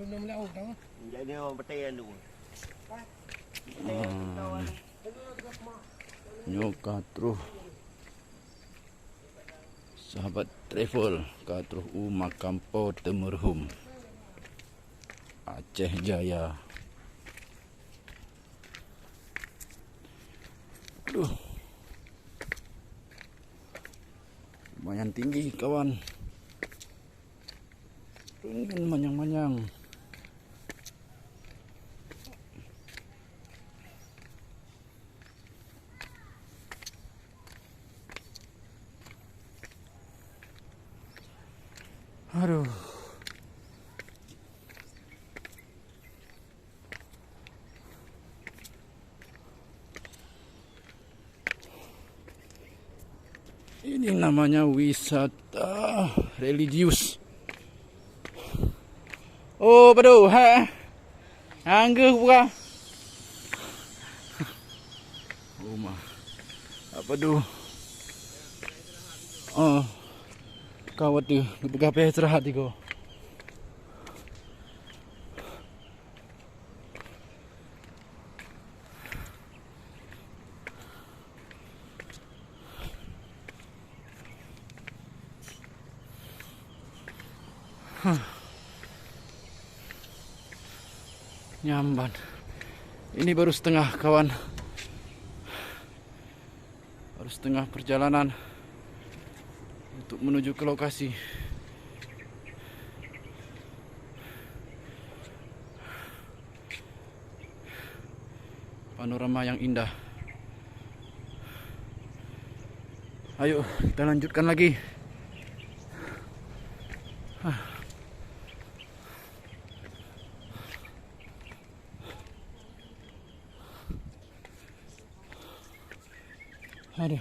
belum laut dah. Jadi orang bertanya tu. Nyo katruh sahabat travel katruh makam Temerhum Aceh Jaya. Aduh, lumayan tinggi kawan. Ini manyang-manyang. Aduh. Ini namanya wisata religius. Oh, betul. Ha. Angge buka. Rumah. Apa tu? Oh. Kawat tu, berapa istirahat tu? Nyamban. Ini baru setengah kawan. Baru setengah perjalanan untuk menuju ke lokasi. Panorama yang indah. Ayo kita lanjutkan lagi. Aduh.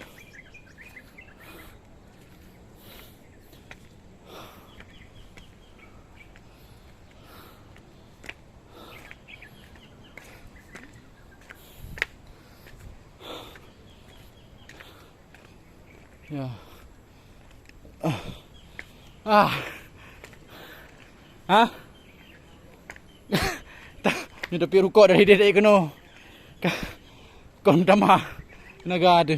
Ya. Ni tapi rukuk dari dedek kena. Kon tamah. Naga ada.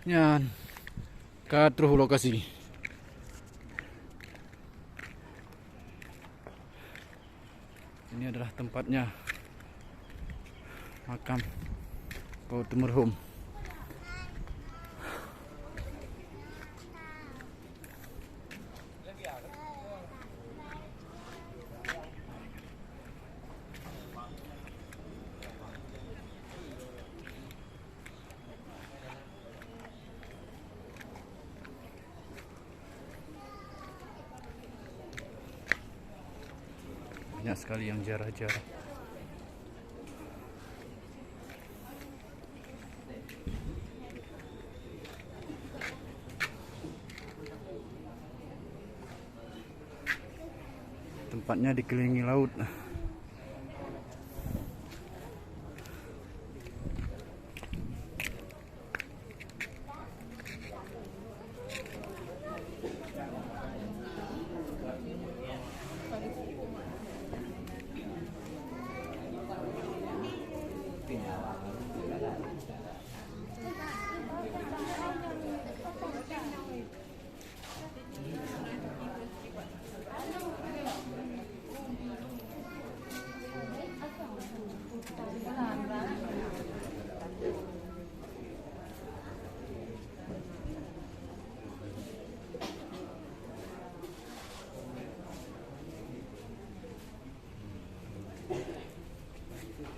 Nyan. Katruh lokasi. Ini adalah tempatnya makam Temerhum. Banyak sekali yang jarah-jarah. Tempatnya dikelilingi laut.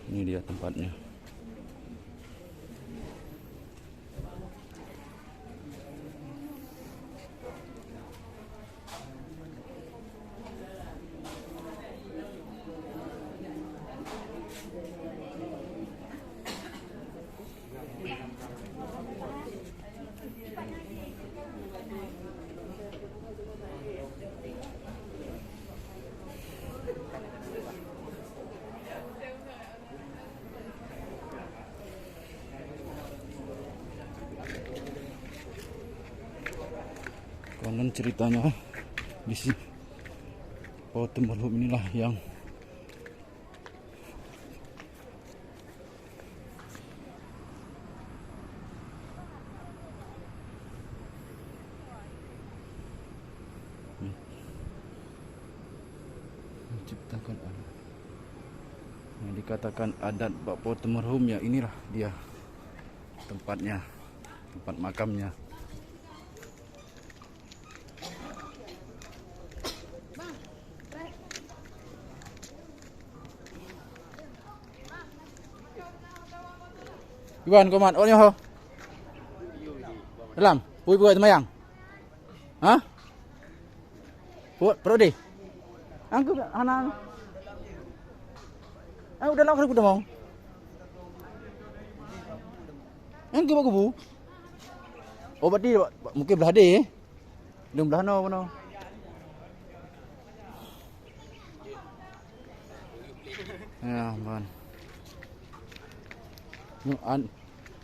Ini dia tempatnya. Konon ceritanya Di sini foto marhum inilah yang menciptakan adat. Yang dikatakan adat bak foto marhum, ya inilah dia tempatnya, tempat makamnya. Iwan, komat, oh nyoho. Dalam, pui buat semayang. Hah? Buat perodi. Angku anak. Ah udah lah aku udah mau. Angku bagus bu. Oh berarti mungkin belah deh. Belum belah no mana. Ya, man.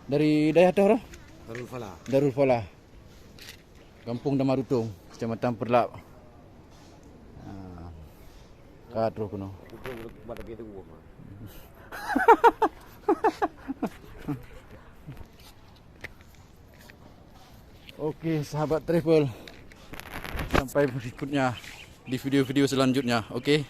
Dari daerah tu lah. Darul Falah. Darul Falah. Kampung Damarutung, Kecamatan Perlap. Katro kuno. Pada gitu gua. Okey, sahabat travel. Sampai berikutnya di video-video selanjutnya. Okey.